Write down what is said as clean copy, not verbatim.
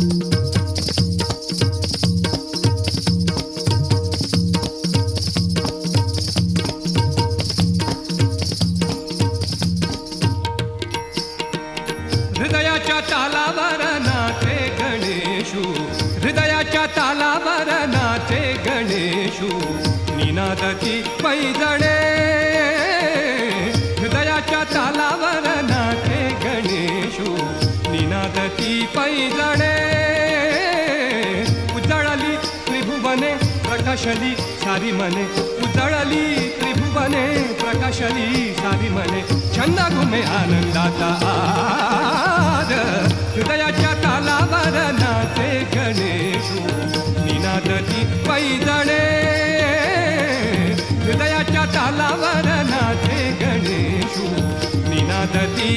हृदयाच्या तालावर नाचे गणेशू, हृदयाच्या तालावर नाचे गणेशू, निनादती पैजणे. हृदयाच्या तालावर नाचे गणेशू, निनादती पैजणे. उजळली त्रिभुवने प्रकाशली सारी मने, उजळली त्रिभुवने प्रकाशली सारी मने. छंद घुमे आनंदाचा आद, हृदयाच्या तालावर नाचे गणेशू, निनादती पैजणे. हृदयाच्या तालावर नाचे गणेशू, निनादती